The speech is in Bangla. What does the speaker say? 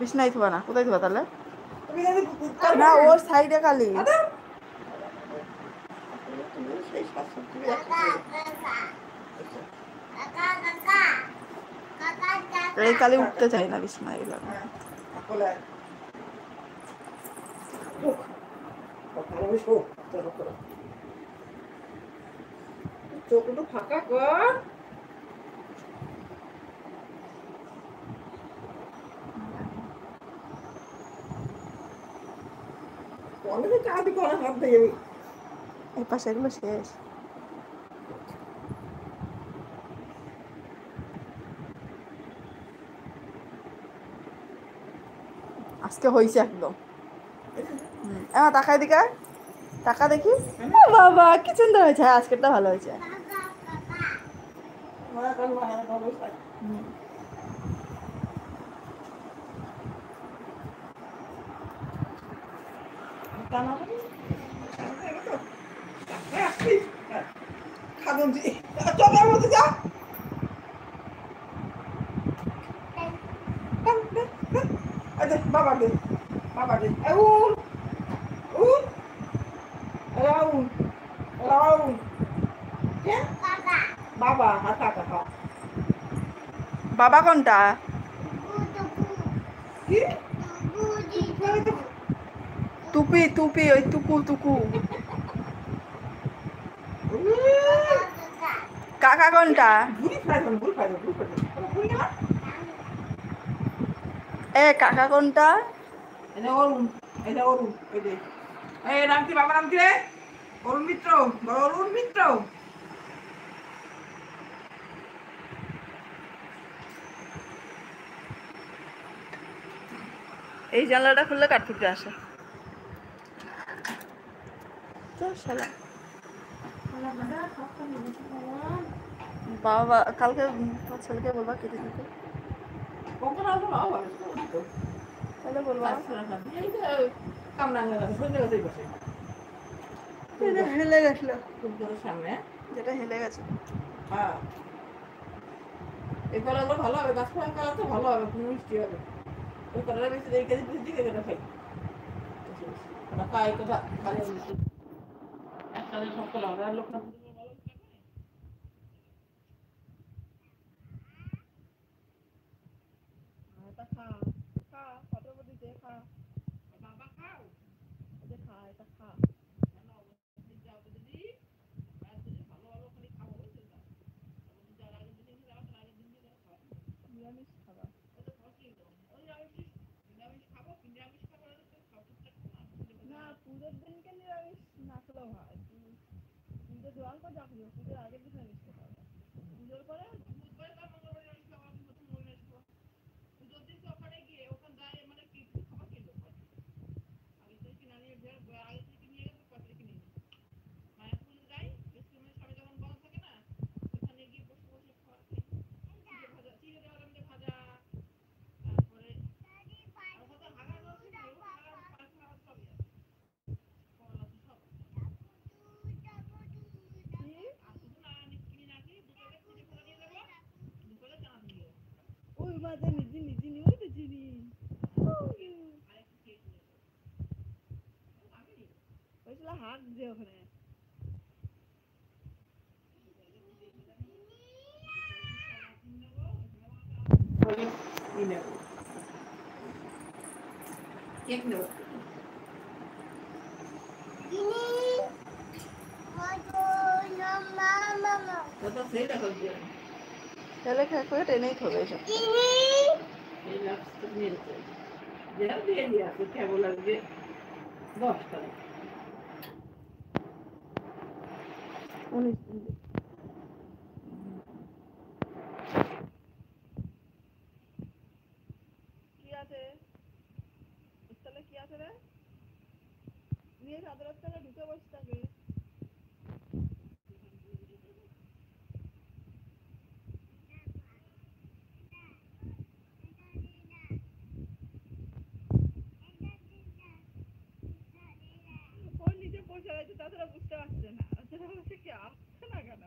বিছনায় থুবা না, কোথায় থুবা তাহলে? না ওর সাইডে খালি। এই কালি উঠতে চাই না বিছনায় এগুলো। চোখ একটু ফাঁকা কর। অনেকে কাজ করে হাত দিয়ে এই পাশে এগুলো শেষ। আজকে হয়েছে একদম। তাকাই দিকে, টাকা দেখি। বাবা কি সুন্দর হয়েছে, আজকেরটা ভালো হয়েছে। বাবা দে, বাবা দে, বাবা হাতা হাতা। বাবা কোনটা? টুপি টুপি, ওই টুকু টুকু। কাকা কোনটা? এ কাকা কোনটা? এটা অরুণ, এটা অরুণ, এই যে এই নাম কি, বাবা নাম কি রে? অরুণ মিত্র, অরুণ মিত্র। এই জানলাটা খুললে কাঠুরতে আসে। বাবা কালকে তোমার ছেলেকে বলবা কেটে দিতে। তাহলে বলবা হেলে গেছিল, সামনে যেটা হেলে গেছে। হ্যাঁ এই কলাগুলো ভালো হবে, গাছপালা কলা তো ভালো হবে, কোনো মিষ্টি হবে। ওই কলাটা বেশি এই কেজি বেশি দিকে যেটা খাই ওটা খাই কথা ভালো মিষ্টি একসাথে সব কলা হবে। আর লোক না খা খা, কত দিতে খা বাবা খাও, খা, এটা খা। নিরামিষ খাবার না, পুজোর দিনকে নিরামিষ না খেলেও হয়। পুজো দেওয়ার পর যা পুজো, পুজোর আগের দিন নিরামিষ খেতে হবে। পুজোর পরে পুজোর দিন তো ওখানে গিয়ে ওখানে যায় মানে কি খাবার কিনলো আগে থেকে কিনে নিয়ে আগে থেকে নিয়ে গেছে, পরে থেকে নিয়ে মায়ের পুজো যাই রেস্টুরেন্টের সামনে যখন বন্ধ থাকে না, ওখানে গিয়ে বসে বসে খাবার খাই। ভাজা চিড়ে দেওয়ার এমনি ভাজা, তারপরে হাগার রয়েছে হাগার পাখা সবই আছে, করলা তো সব আর শুধু না কিনে না কি দুপুরে চিড়ে ভাজা নিয়ে যাবো, দুপুরে চানা নিয়ে যাবো। ওই মাঝে নিজে নিজে নিয়ে তো চিনি ওইগুলো হাত দিয়ে ওখানে কেক নেব তাহলে খেয়ে করে টেনেই থবে এসব। দিয়ে দিয়ে আছে কেবল লাগবে 10 টাকা 19 দিন। কি আছে তাহলে, কি আছে রে নিয়ে সাদরাত তাহলে ঢুকে বসে থাকে। ওর নিজে বসে রয়েছে, তাছাড়া বুঝতে পারছে না, তাছাড়া বলছে কি আসছে না কেন।